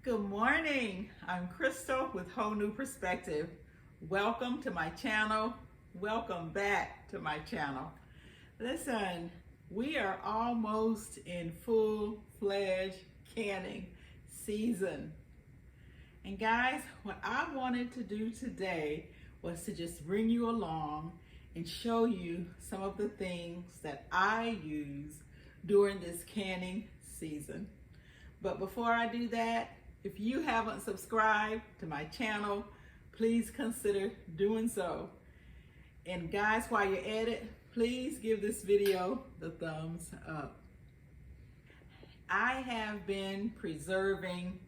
Good morning. I'm Crystal with Whole New Perspective. Welcome to my channel. Welcome back to my channel. Listen, we are almost in full-fledged canning season. And guys, what I wanted to do today was to just bring you along and show you some of the things that I use during this canning season. But before I do that, if you haven't subscribed to my channel, please consider doing so. And guys, while you're at it, please give this video the thumbs up. I have been preserving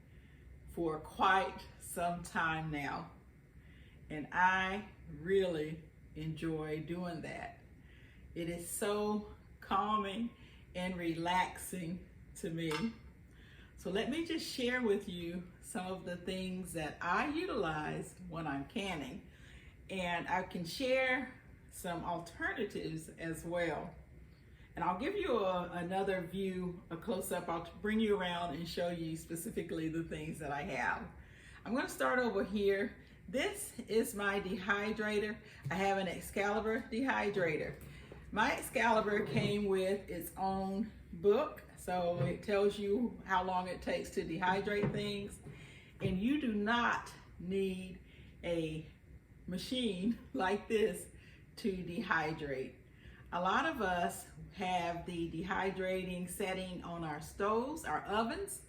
for quite some time now, and I really enjoy doing that. It is so calming and relaxing to me. So let me just share with you some of the things that I utilize when I'm canning, and I can share some alternatives as well. And I'll give you another view, a close-up. I'll bring you around and show you specifically the things that I have. I'm going to start over here. This is my dehydrator. I have an Excalibur dehydrator. My Excalibur came with its own book, so it tells you how long it takes to dehydrate things. And you do not need a machine like this to dehydrate. A lot of us have the dehydrating setting on our stoves, our ovens,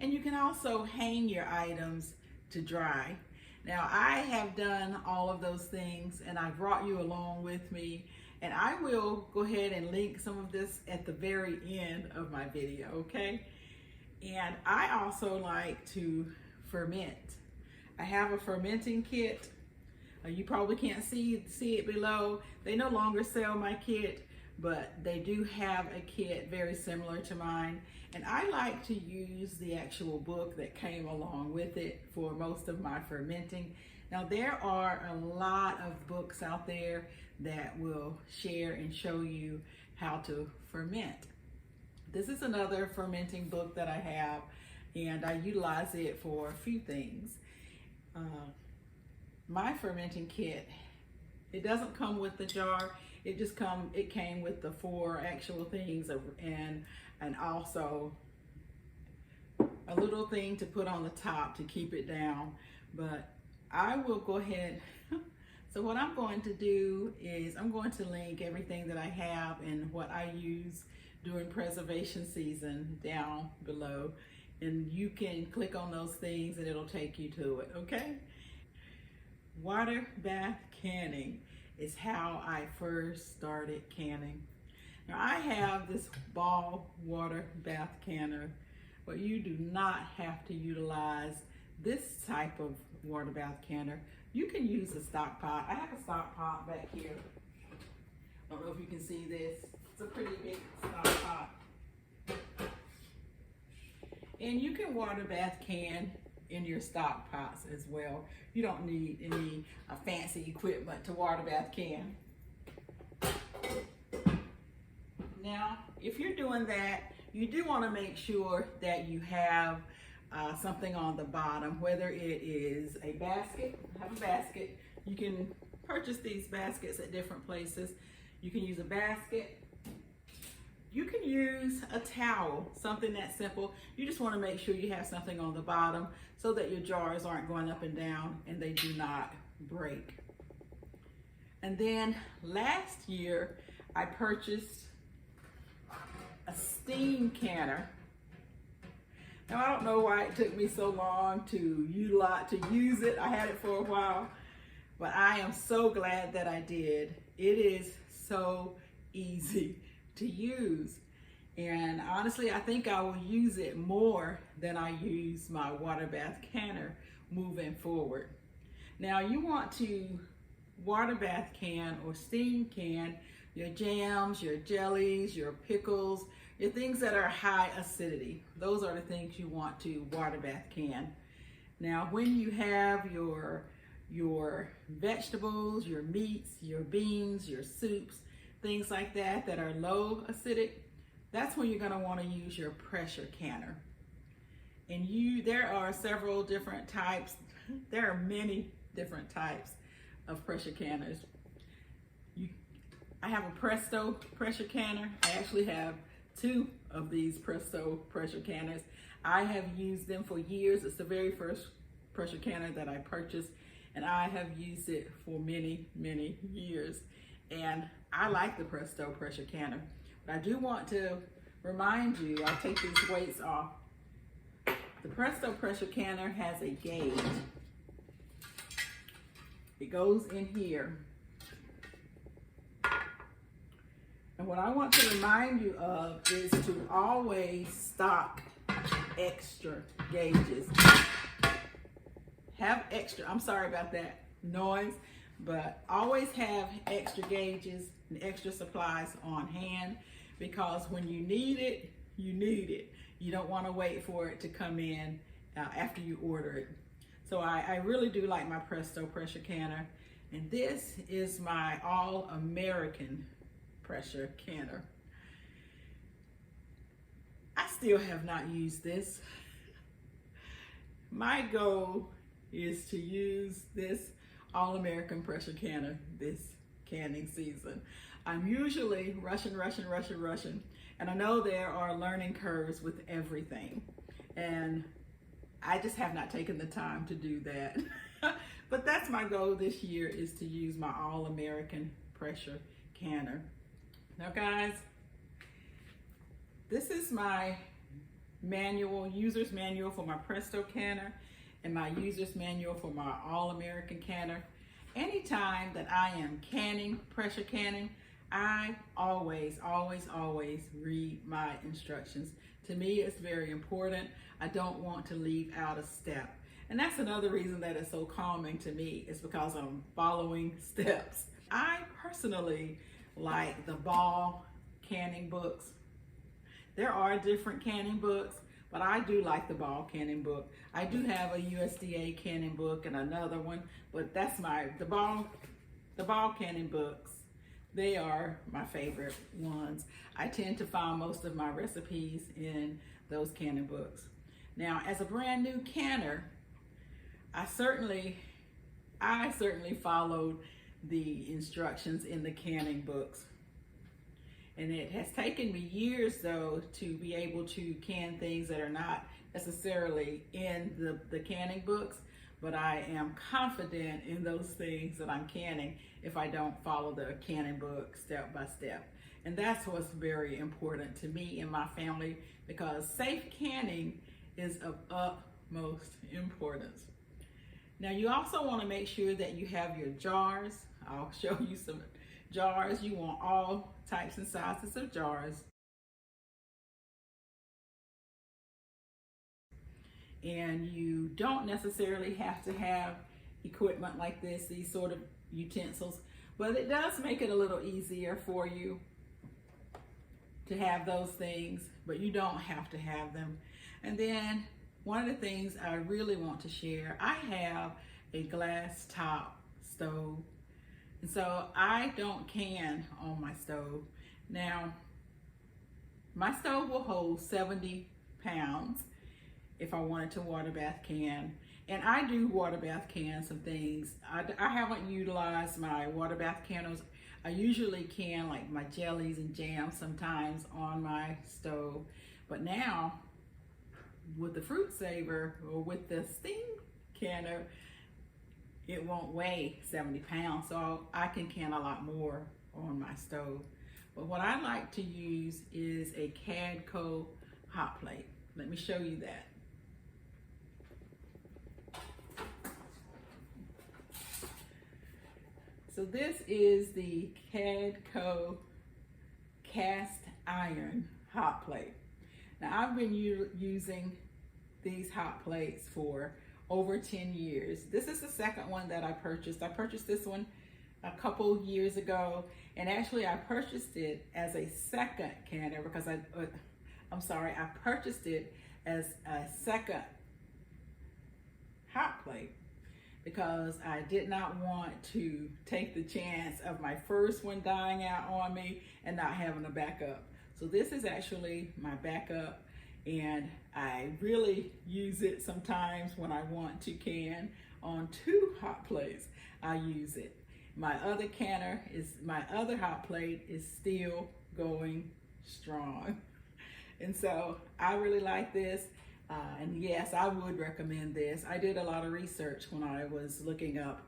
and you can also hang your items to dry. Now, I have done all of those things, and I brought you along with me, and I will go ahead and link some of this at the very end of my video, okay? And I also like to ferment. I have a fermenting kit. You probably can't see it below. They no longer sell my kit, but they do have a kit very similar to mine. And I like to use the actual book that came along with it for most of my fermenting. Now, there are a lot of books out there that will share and show you how to ferment. This is another fermenting book that I have, and I utilize it for a few things. My fermenting kit, it doesn't come with the jar. It came with the 4 actual things, and also a little thing to put on the top to keep it down. But I will go ahead. So what I'm going to do is I'm going to link everything that I have and what I use during preservation season down below, and you can click on those things and it'll take you to it, okay? Water bath canning is how I first started canning. Now, I have this ball water bath canner, but you do not have to utilize this type of water bath canner. You can use a stock pot. I have a stock pot back here. I don't know if you can see this. It's a pretty big stock pot. And you can water bath can in your stock pots as well. You don't need any fancy equipment to water bath can. Now, if you're doing that, you do want to make sure that you have something on the bottom, whether it is a basket. Have a basket. You can purchase these baskets at different places. You can use a basket. You can use a towel, something that simple. You just want to make sure you have something on the bottom so that your jars aren't going up and down and they do not break. And then last year, I purchased a steam canner. Now, I don't know why it took me so long to use it. I had it for a while, but I am so glad that I did. It is so easy to use. And honestly, I think I will use it more than I use my water bath canner moving forward. Now, you want to water bath can or steam can your jams, your jellies, your pickles, your things that are high acidity. Those are the things you want to water bath can. Now, when you have your vegetables, your meats, your beans, your soups, things like that that are low acidic, that's when you're going to want to use your pressure canner. And there are several different types. There are many different types of pressure canners. I have a Presto pressure canner. I actually have 2 of these Presto pressure canners. I have used them for years. It's the very first pressure canner that I purchased, and I have used it for many, many years. And I like the Presto pressure canner. But I do want to remind you, I'll take these weights off. The Presto pressure canner has a gauge. It goes in here. And what I want to remind you of is to always stock extra gauges. Have extra, I'm sorry about that noise, but always have extra gauges and extra supplies on hand, because when you need it, you need it. You don't want to wait for it to come in after you order it. So I really do like my Presto pressure canner, and this is my all-American pressure canner. I still have not used this. My goal is to use this all-American pressure canner this canning season. I'm usually rushing, and I know there are learning curves with everything, and I just have not taken the time to do that. But that's my goal this year, is to use my all-American pressure canner. Now guys, this is my manual, user's manual for my Presto canner, and my user's manual for my all-American canner. Anytime that I am canning, pressure canning, I always read my instructions. To me, it's very important. I don't want to leave out a step. And that's another reason that it's so calming to me, is because I'm following steps. I personally like the Ball canning books. There are different canning books, but I do like the Ball canning book. I do have a USDA canning book and another one, but that's the Ball canning books. They are my favorite ones. I tend to find most of my recipes in those canning books. Now, as a brand new canner, I certainly followed the instructions in the canning books. And it has taken me years, though, to be able to can things that are not necessarily in the canning books, but I am confident in those things that I'm canning if I don't follow the canning book step by step. And that's what's very important to me and my family, because safe canning is of utmost importance. Now, you also want to make sure that you have your jars. I'll show you some jars. You want all types and sizes of jars. And you don't necessarily have to have equipment like this, these sort of utensils, but it does make it a little easier for you to have those things, but you don't have to have them. And then one of the things I really want to share, I have a glass top stove. And so I don't can on my stove. Now, my stove will hold 70 pounds if I wanted to water bath can. And I do water bath can some things. I haven't utilized my water bath canners. I usually can like my jellies and jams sometimes on my stove. But now, with the Fruit Saver or with the steam canner, it won't weigh 70 pounds, so I can can a lot more on my stove. But what I like to use is a Cadco hot plate. Let me show you that. So this is the Cadco cast iron hot plate. Now, I've been using these hot plates for over 10 years. This is the second one that I purchased. I purchased this one a couple years ago, and actually I purchased it as a second canner because I purchased it as a second hot plate because I did not want to take the chance of my first one dying out on me and not having a backup. So this is actually my backup, And I really use it sometimes when I want to can on 2 hot plates. I use it. My other hot plate is still going strong. And so I really like this. And yes, I would recommend this. I did a lot of research when I was looking up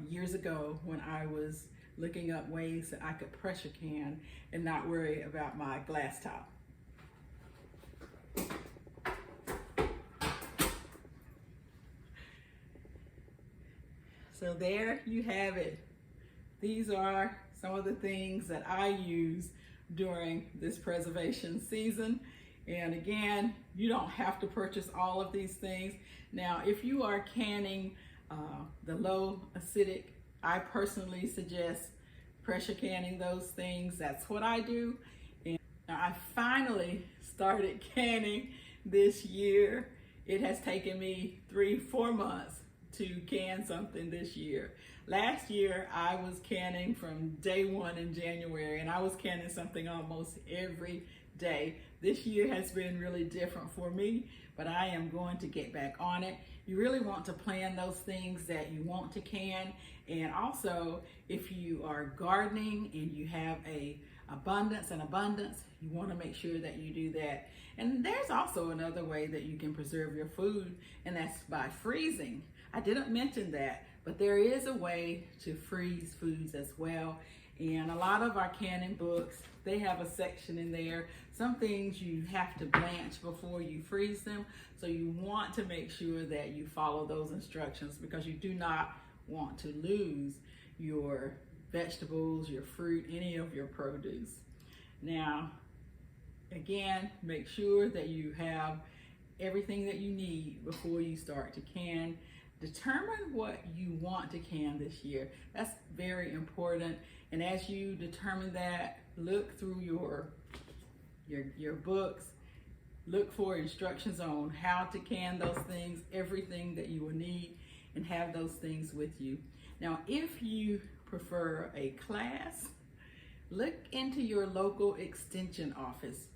years ago, when I was looking up ways that I could pressure can and not worry about my glass top. So there you have it. These are some of the things that I use during this preservation season. And again, you don't have to purchase all of these things. Now, if you are canning the low acidic, I personally suggest pressure canning those things. That's what I do. And now I finally started canning this year. It has taken me 3-4 months to can something this year. Last year, I was canning from day 1 in January, and I was canning something almost every day. This year has been really different for me, but I am going to get back on it. You really want to plan those things that you want to can, and also if you are gardening and you have an abundance, you want to make sure that you do that. And there's also another way that you can preserve your food, and that's by freezing. I didn't mention that, but there is a way to freeze foods as well. And a lot of our canning books, they have a section in there. Some things you have to blanch before you freeze them. So you want to make sure that you follow those instructions, because you do not want to lose your vegetables, your fruit, any of your produce. Now, again, make sure that you have everything that you need before you start to can. Determine what you want to can this year. That's very important. And as you determine that, look through your books. Look for instructions on how to can those things, everything that you will need, and have those things with you. Now, if you prefer a class, look into your local extension office.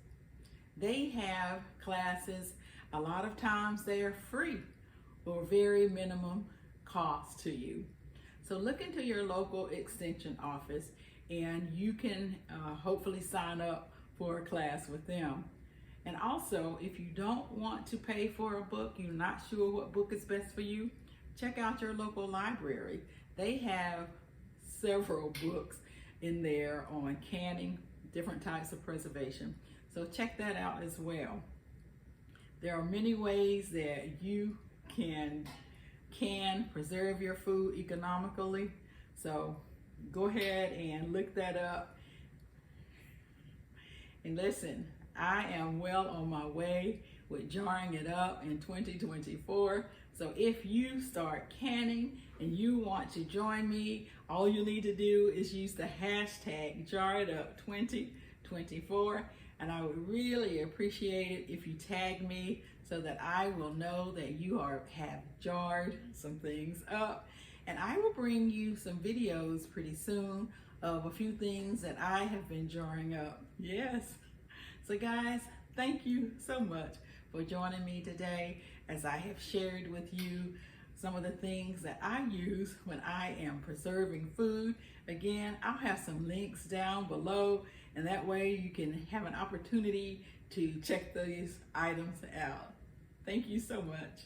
They have classes. A lot of times they are free or very minimum cost to you. So look into your local extension office, and you can hopefully sign up for a class with them. And also, if you don't want to pay for a book, you're not sure what book is best for you, check out your local library. They have several books in there on canning, different types of preservation. So check that out as well. There are many ways that you can preserve your food economically. So go ahead and look that up. And listen, I am well on my way with jarring it up in 2024. So if you start canning and you want to join me, all you need to do is use the hashtag JarredUp2024. And I would really appreciate it if you tag me, so that I will know that you have jarred some things up. And I will bring you some videos pretty soon of a few things that I have been jarring up. Yes. So guys, thank you so much for joining me today as I have shared with you some of the things that I use when I am preserving food. Again, I'll have some links down below, and that way you can have an opportunity to check these items out. Thank you so much.